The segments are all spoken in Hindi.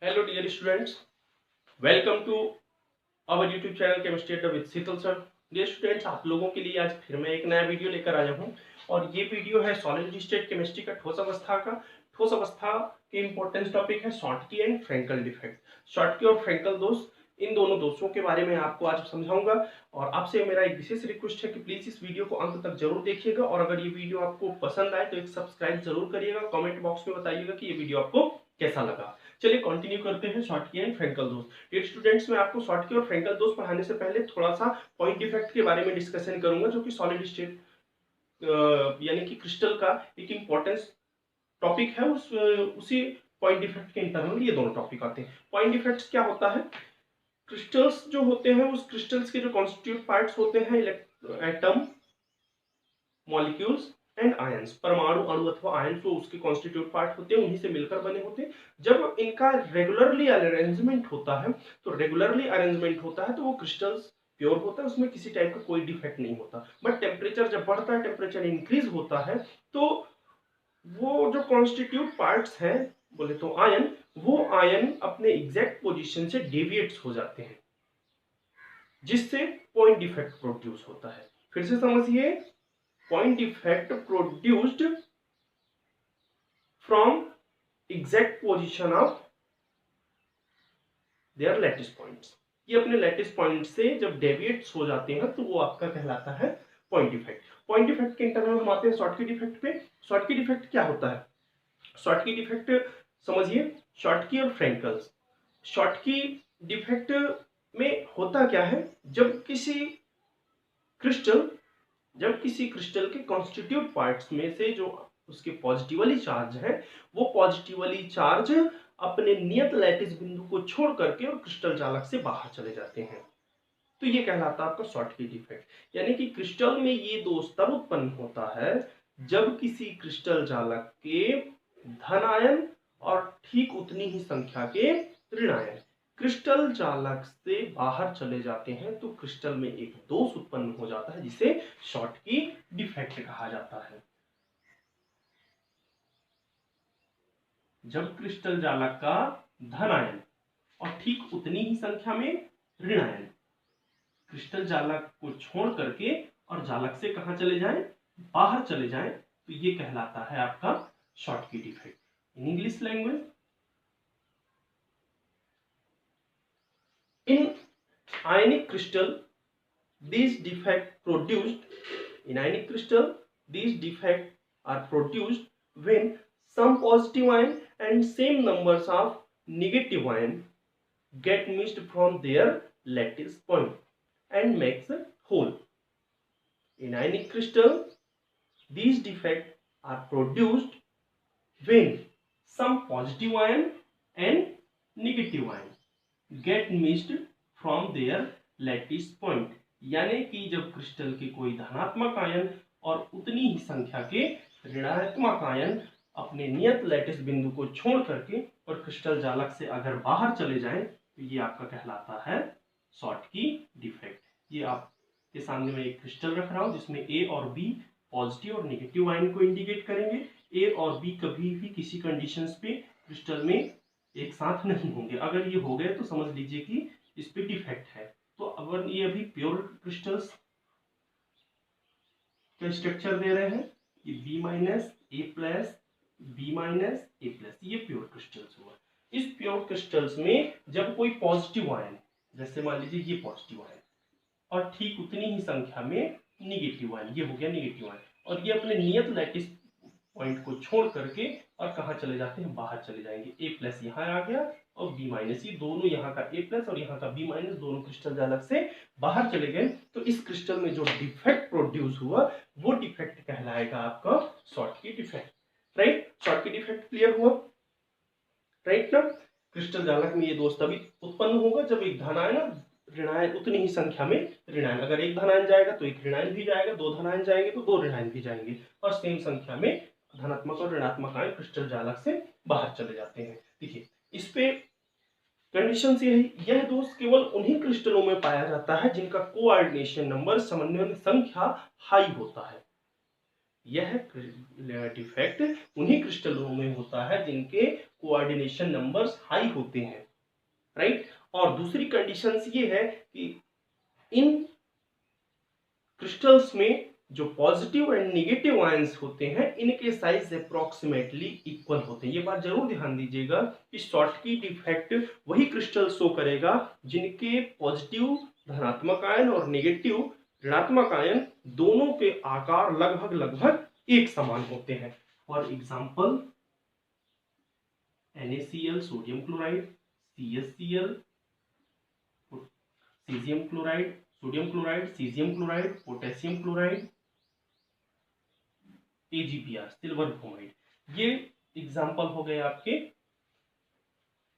Hello dear students, welcome to our YouTube channel Chemistry Adda with Sheetal sir. Dear students, आप लोगों के लिए आज फिर मैं एक नया वीडियो लेकर आया हूँ और ये वीडियो है सॉलिड स्टेट केमिस्ट्री का ठोस अवस्था का। ठोस अवस्था के इंपॉर्टेंस टॉपिक है Schottky and Frenkel defect. Schottky और फ्रेंकल दोष, इन दोनों दोषों के बारे में आपको आज समझाऊंगा और आपसे मेरा एक विशेष रिक्वेस्ट है कि प्लीज इस वीडियो को अंत तक जरूर देखिएगा और अगर ये वीडियो आपको पसंद आए तो एक सब्सक्राइब जरूर करिएगा। कमेंट बॉक्स में बताइएगा कि ये वीडियो आपको कैसा लगा। चलिए कंटिन्यू करते हैं शॉर्टकी एंड फ्रेंकल दोष। डियर स्टूडेंट्स, मैं आपको शॉर्टकी और फ्रेंकल दोष पढ़ाने से पहले थोड़ा सा पॉइंट डिफेक्ट के बारे में डिस्कशन करूंगा, जो कि सॉलिड स्टेट यानी कि क्रिस्टल का एक इंपॉर्टेंस टॉपिक है। उसी पॉइंट डिफेक्ट के इंटरनल ये दोनों टॉपिक आते हैं। पॉइंट डिफेक्ट्स क्या होता है? क्रिस्टल्स जो होते हैं, उस क्रिस्टल्स के जो कॉन्स्टिट्यूट पार्ट्स होते हैं, एटम, मॉलिक्यूल्स एंड आयंस, परमाणु, अणु अथवा आयंस, जो उसके कॉन्स्टिट्यूट पार्ट होते हैं, उन्हीं से मिलकर बने होते हैं। जब इनका रेगुलरली अरेंजमेंट होता है तो वो क्रिस्टल्स प्योर होता है, उसमें किसी टाइप का कोई डिफेक्ट नहीं होता। बट टेम्परेचर जब बढ़ता है, टेम्परेचर इंक्रीज होता है, तो वो जो कॉन्स्टिट्यूट पार्ट्स हैं, बोले तो आयन, वो आयन अपने एग्जैक्ट पोजीशन से डेविएट्स हो जाते हैं, जिससे पॉइंट डिफेक्ट प्रोड्यूस होता है। फिर से समझिए, point defect produced from exact position of their lattice points। ये अपने लैटिस पॉइंट से जब डेविएट्स हो जाते हैं तो वो आपका कहलाता है पॉइंट डिफेक्ट। पॉइंट डिफेक्ट के इंटरनल हम आते हैं शॉर्टकी डिफेक्ट पे। शॉर्टकी डिफेक्ट क्या होता है? शॉर्टकी डिफेक्ट समझिए, शॉर्टकी और फ्रेंकल्स। शॉर्टकी डिफेक्ट में होता क्या है? जब किसी क्रिस्टल के कॉन्स्टिट्यूट पार्ट्स में से जो उसके पॉजिटिवली चार्ज है, वो पॉजिटिवली चार्ज अपने नियत लैटिस बिंदु को छोड़ करके और क्रिस्टल जालक से बाहर चले जाते हैं, तो ये कहलाता है आपका शॉर्टकी डिफेक्ट। यानी कि क्रिस्टल में ये दोष तब उत्पन्न होता है जब किसी क्रिस्टल जालक के धन आयन और ठीक उतनी ही संख्या के ऋण आयन क्रिस्टल जालक से बाहर चले जाते हैं, तो क्रिस्टल में एक दोष उत्पन्न हो जाता है जिसे शॉर्टकी डिफेक्ट कहा जाता है। जब क्रिस्टल जालक का धन आयन और ठीक उतनी ही संख्या में ऋण आयन क्रिस्टल जालक को छोड़ करके और जालक से कहां चले जाएं? बाहर चले जाएं, तो ये कहलाता है आपका Schottky defect. In English language, in ionic crystal these defects are produced when some positive ion and same numbers of negative ion get missed from their lattice point and makes a hole. In ionic crystal these defects are produced when some positive ion and negative ion get missed from their lattice point. यानी कि जब क्रिस्टल के कोई धनात्मक आयन और उतनी ही संख्या के ऋणात्मक आयन अपने नियत लैटिस बिंदु को छोड़ करके और क्रिस्टल जालक से अगर बाहर चले जाएं, तो ये आपका कहलाता है शॉर्टकी डिफेक्ट। ये आपके सामने मैं एक क्रिस्टल रख रहा हूं जिसमें ए और बी पॉजिटिव और नेगेटिव आयन को इंडिकेट करेंगे। ए और बी कभी भी किसी कंडीशंस पे क्रिस्टल में एक साथ नहीं होंगे। अगर ये हो गए तो समझ लीजिए कि इस पे डिफेक्ट है। तो अगर ये अभी प्योर क्रिस्टल्स का स्ट्रक्चर दे रहे हैं, ये बी माइनस ए प्लस बी माइनस ए प्लस, ये प्योर क्रिस्टल्स हुआ। इस प्योर क्रिस्टल्स में जब कोई पॉजिटिव आयन, जैसे मान लीजिए ये पॉजिटिव आयन और ठीक उतनी ही संख्या में निगेटिव आयन, ये हो गया निगेटिव आयन, और ये अपने नियत लैटिस पॉइंट को छोड़ करके और कहां चले जाते हैं? बाहर चले जाएंगे। ए प्लस यहाँ आ गया और बी माइनस, ये दोनों यहाँ का ए प्लस और यहाँ का बी माइनस दोनों क्रिस्टल जालक से बाहर चले गए, तो इस क्रिस्टल में जो डिफेक्ट प्रोड्यूस हुआ वो डिफेक्ट कहलाएगा आपका Schottky defect. Right? Schottky defect clear हुआ? राइट ना? क्रिस्टल जालक में ये दोष तभी उत्पन्न होगा जब एक धनायन ऋणायन उतनी ही संख्या में ऋणायन, अगर एक धनायन जाएगा तो एक ऋणायन भी जाएगा, दो धनायन जाएंगे तो दो ऋणायन भी जाएंगे, और सेम संख्या में धनात्मक और ऋणात्मक आयन क्रिस्टल जालक से बाहर चले जाते हैं। देखिए, इस पे कंडीशन यह दोष केवल उन्हीं क्रिस्टलों में पाया जाता है जिनका कोऑर्डिनेशन नंबर, समन्वय संख्या हाई होता है। यह डिफेक्ट उन्हीं क्रिस्टलों में होता है जिनके कोऑर्डिनेशन नंबर्स हाई होते हैं, राइट। और दूसरी कंडीशंस ये है कि इन क्रिस्टल्स में जो पॉजिटिव एंड नेगेटिव आयंस होते हैं इनके साइज अप्रोक्सीमेटली इक्वल होते हैं। ये बात जरूर ध्यान दीजिएगा कि शॉर्टकी डिफेक्ट वही क्रिस्टल शो करेगा जिनके पॉजिटिव धनात्मक आयन और नेगेटिव ऋणात्मक आयन दोनों के आकार लगभग लगभग एक समान होते हैं। For example NaCl sodium chloride, CaCl caesium chloride, sodium chloride, caesium chloride, potassium chloride, AgPr silver bromide. ये एग्जाम्पल हो गए आपके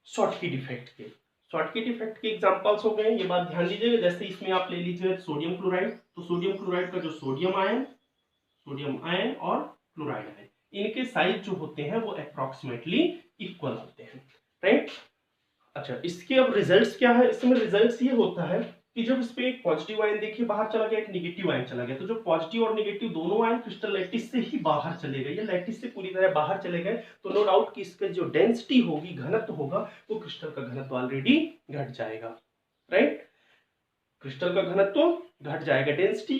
शॉर्टकी डिफेक्ट के। शॉर्टकी डिफेक्ट के एग्जाम्पल्स हो गए, ये बात ध्यान दीजिएगा। जैसे इसमें आप ले लीजिए सोडियम क्लोराइड, तो सोडियम क्लोराइड का जो सोडियम आयन और क्लोराइड आयन, इनके साइज जो होते हैं वो अप्रोक्सीमेटली इक्वल होते हैं, राइट। अच्छा, इसके अब रिजल्ट्स क्या है? इसमें रिजल्ट्स ये होता है कि जब इस पे एक पॉजिटिव आयन देखिए बाहर चला गया, एक नेगेटिव आयन चला गया, तो जो पॉजिटिव और नेगेटिव दोनों आयन क्रिस्टल लैटिस से ही बाहर चले गए, या लैटिस से पूरी तरह बाहर चले गए, तो नो डाउट कि इसका जो डेंसिटी होगी, घनत्व होगा, वो क्रिस्टल का घनत्व ऑलरेडी घट जाएगा, राइट। क्रिस्टल का घनत्व घट जाएगा, डेंसिटी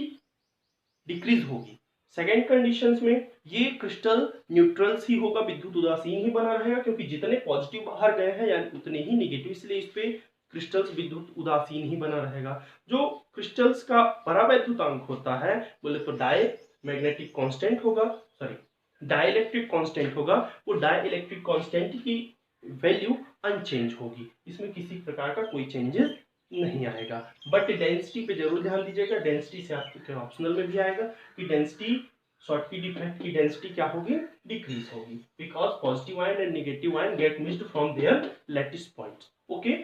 डिक्रीज होगी। सेकेंड कंडीशंस में ये क्रिस्टल न्यूट्रल्स ही होगा, विद्युत उदासीन ही बना रहेगा, क्योंकि जितने पॉजिटिव बाहर गए हैं यानी उतने ही नेगेटिव, इसलिए इस पे क्रिस्टल्स विद्युत उदासीन ही बना रहेगा। जो क्रिस्टल्स का परावैद्युतांक होता है बोले तो डायमैग्नेटिक कांस्टेंट होगा, सॉरी डाइलेक्ट्रिक कांस्टेंट होगा, वो डाइलेक्ट्रिक कांस्टेंट की वैल्यू अनचेंज होगी, इसमें किसी प्रकार का कोई चेंजेस नहीं आएगा। बट डेंसिटी पे जरूर ध्यान दीजिएगा, डेंसिटी से आपके ऑप्शनल में भी आएगा कि डेंसिटी शॉर्टकी डिफेक्ट की डेंसिटी क्या होगी, डिक्रीज होगी, because positive ion and negative ion get missed from their lattice points. Okay,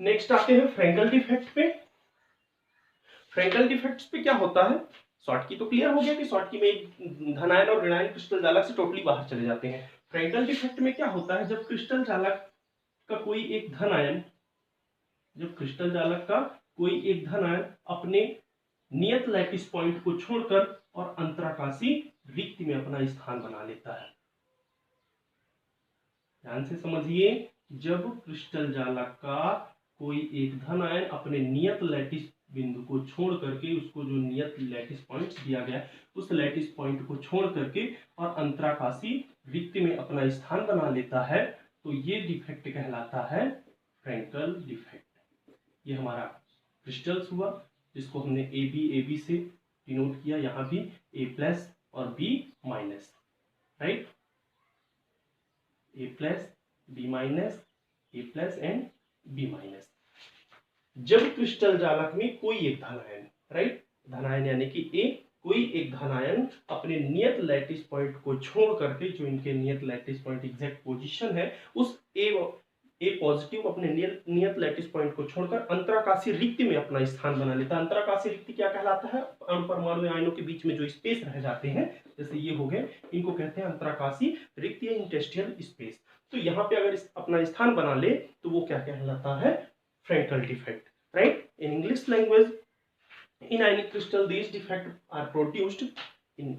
next आते हैं फ्रेंकल डिफेक्ट पे। फ्रेंकल डिफेक्ट्स पे क्या होता है? शॉर्टकी तो क्लियर हो गया कि शॉर्टकी में धनायन और ऋणायन क्रिस्टल जालक से टोटली बाहर चले जाते हैं। फ्रेंकल डिफेक्ट में क्या होता है? जब क्रिस्टल जालक का कोई एक धन आयन, जब क्रिस्टल जालक का कोई एक धन आयन अपने नियत लैटिस पॉइंट को छोड़कर और अंतराकाशी रिक्ति में अपना स्थान बना लेता है। ध्यान से समझिए, जब क्रिस्टल जालक का कोई एक धन आयन अपने नियत लैटिस बिंदु को छोड़ करके, उसको जो नियत लैटिस पॉइंट दिया गया उस लैटिस पॉइंट को छोड़ करके और अंतराकाशी रिक्ति में अपना स्थान बना लेता है, तो ये डिफेक्ट कहलाता है फ्रेंकल डिफेक्ट। ये हमारा क्रिस्टल्स हुआ जिसको हमने AB से डिनोट किया, यहाँ भी A+ और B-, right, A+, B-, A+ and B-। जब क्रिस्टल जालक में कोई एक धनायन, राइट, धनायन यानी कि A, कोई एक धनायन अपने नियत लैटिस पॉइंट को छोड़ करके, जो इनके नियत लैटिस पॉइंट एग्जैक्ट पोजीशन है, उस ए पॉजिटिव अपने नियत लैटिस पॉइंट को छोड़कर अंतराकाशी रिक्ति में अपना स्थान बना लेता है। अंतराकाशी रिक्ति क्या कहलाता है? अणु परमाणु आयनों के बीच में जो स्पेस रह जाते हैं, जैसे ये हो गए, इनको कहते हैं अंतराकाशी रिक्ति या इंटरस्टिशियल स्पेस। तो यहाँ पे अगर अपना स्थान बना ले तो वो क्या कहलाता है? Frenkel defect, right. In English language, in ionic crystal these defects are produced in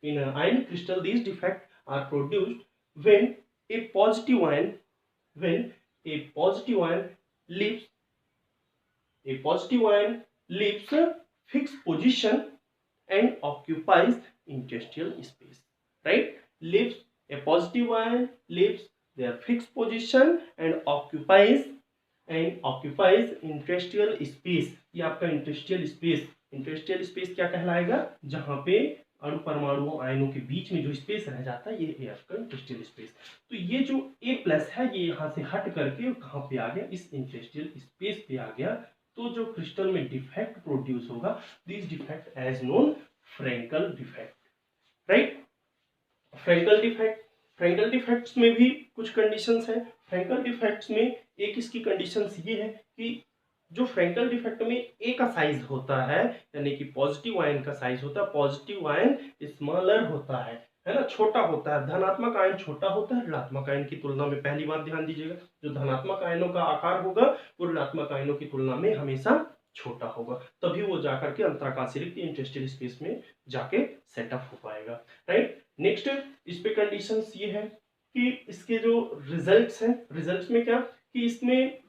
ionic crystal these defects are produced when a positive ion leaves a fixed position and occupies interstitial space, right. A positive ion leaves their fixed position and occupies interstitial space. ये आपका इंटरेस्टियल स्पेस क्या कहलाएगा? जहां पे अणु परमाणु आयनों के बीच में जो स्पेस रह जाता है, ये आपका इंटरेस्टियल स्पेस। तो ये जो A+ है, ये यहां से हट करके कहां पे आ गया? इस इंटरेस्टियल स्पेस पे आ गया। तो जो क्रिस्टल में डिफेक्ट प्रोड्यूस होगा, this defect as known Frenkel defect, right. Frenkel defects में भी कुछ कंडीशंस हैं। फ्रेंकल डिफेक्ट्स में एक इसकी कंडीशंस ये है कि जो फ्रेंकल डिफेक्ट में ए का साइज होता है, यानी कि पॉजिटिव आयन का साइज होता है, पॉजिटिव आयन स्मॉलर होता है ना, छोटा होता है। धनात्मक आयन छोटा होता है ऋणात्मक आयन की तुलना में। पहली बात ध्यान दीजिएगा, जो धनात्मक आयनों का आकार होगा वो ऋणात्मक आयनों की तुलना में हमेशा छोटा होगा, तभी वो जाकर के अंतराकाशी रिक्ति इंटरस्टिशियल स्पेस में जाके सेटअप हो पाएगा, राइट। नेक्स्ट इस पे कंडीशंस ये है कि इसके जो रिजल्ट्स हैं, रिजल्ट्स में क्या कि इसमें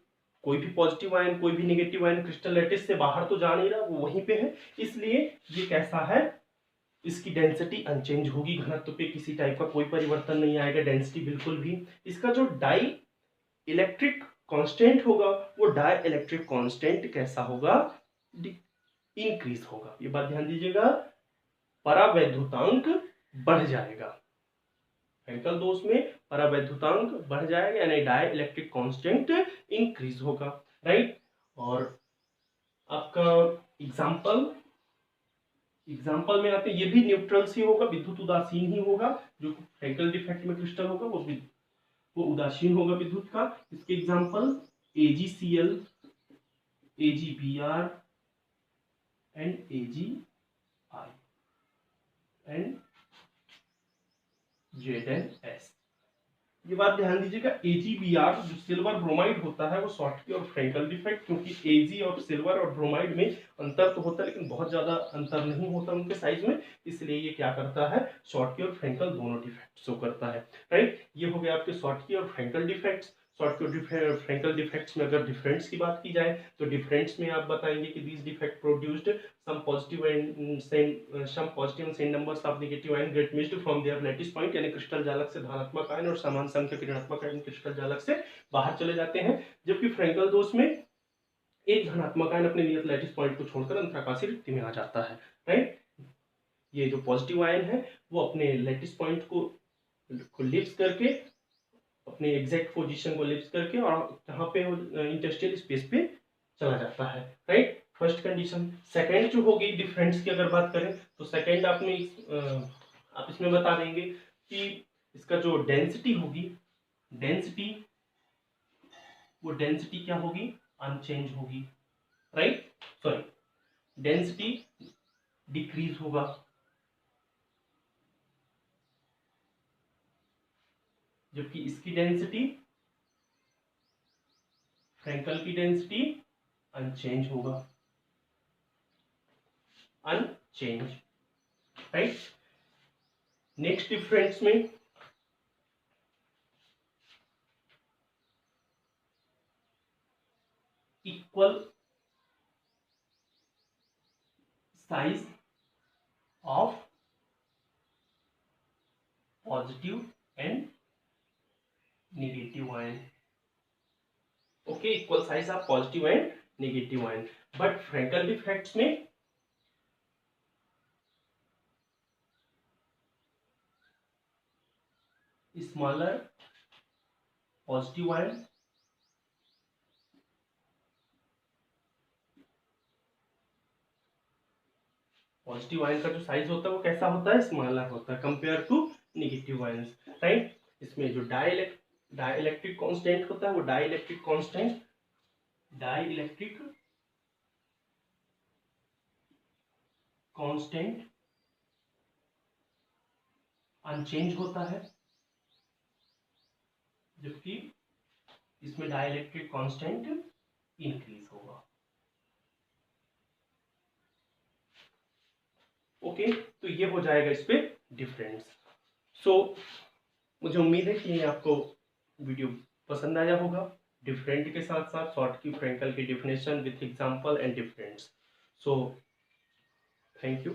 कोई भी पॉजिटिव आयन कोई भी नेगेटिव आयन क्रिस्टल लैटिस से बाहर तो जा नहीं रहा, वो वहीं पे है, इसलिए ये कैसा है, इसकी डेंसिटी अनचेंज होगी, घनत्व पे किसी टाइप का कोई परिवर्तन नहीं आएगा, डेंसिटी बिल्कुल भी। इसका जो डाई इलेक्ट्रिक कांस्टेंट होगा वो डाई इलेक्ट्रिक कांस्टेंट कैसा होगा, इंक्रीज होगा। ये बात ध्यान दीजिएगा, परावैद्युतांक बढ़ जाएगा, फ्रैंकल दोष में परावैद्युतांक बढ़ जाएगा, यानी डाई इलेक्ट्रिक कांस्टेंट इंक्रीज होगा, राइट। और आपका एग्जाम्पल में आते, ये भी न्यूट्रल ही होगा, विद्युत उदासीन ही होगा, जो फ्रैंकल डिफेक्ट में क्रिस्टल होगा वो उदासीन होगा विद्युत का। इसके example AgCl, AgBr and AgI and ZnS। ये बात ध्यान दीजिएगा, AgBr जो सिल्वर ब्रोमाइड होता है वो शॉर्टकी और फ्रैंकल डिफेक्ट, क्योंकि Ag और सिल्वर और ब्रोमाइड में अंतर तो होता है लेकिन बहुत ज्यादा अंतर नहीं होता उनके साइज में, इसलिए ये क्या करता है, शॉर्टकी और फ्रैंकल दोनों डिफेक्ट शो करता है, राइट। ये हो गया आपके शॉर्टकी और फ्रैंकल डिफेक्ट्स। शॉर्टकी और फ्रैंकल डिफेक्ट्स में अगर डिफरेंस की बात की जाए तो डिफरेंस में आप बताएंगे कि this defect produced some positive and same numbers of negative ion get missed from their lattice point, यानी क्रिस्टल जालक से धनात्मक आयन और समान संख्यक ऋणात्मक आयन क्रिस्टल जालक से बाहर चले जाते हैं, जबकि फ्रैंकल दोष में एक धनात्मक आयन अपने नियत लैटिस पॉइंट को छोड़कर अंतराकाशीय रिक्ति में आ जाता है, राइट। ये जो पॉजिटिव आयन है वो अपने लैटिस पॉइंट को लिप्स करके, अपने एग्जैक्ट पोजीशन को लिप्स करके और कहाँ पे इंटरस्टेशियल स्पेस पे चला जाता है, राइट। First condition. सेकंड जो होगी डिफरेंस की अगर बात करें तो सेकंड आप इसमें बता देंगे कि इसका जो डेंसिटी होगी, वो डेंसिटी क्या होगी, अनचेंज होगी, राइट, सॉरी, डेंसिटी डिक्रीज होगा, जबकि इसकी डेंसिटी, फ्रैंकल की डेंसिटी अनचेंज होगा, अनचेंज, राइट। नेक्स्ट डिफरेंस में equal size of positive and negative ion, okay, equal size of positive and negative ion, but Frenkel defects में स्मॉलर पॉजिटिव आयन का जो साइज होता है वो कैसा होता है, स्मॉलर होता है compare to negative ions, right. इसमें जो डाइलेक्ट्रिक कांस्टेंट होता है वो डाइलेक्ट्रिक कांस्टेंट अनचेंज होता है, जबकि इसमें डाइलेक्ट्रिक कांस्टेंट इंक्रीज होगा, ओके। तो ये हो जाएगा इस पे डिफरेंस। सो मुझे उम्मीद है कि आपको वीडियो पसंद आया होगा, डिफरेंट के साथ साथ शॉर्ट की फ्रैंकल की definition with example and difference. So thank you.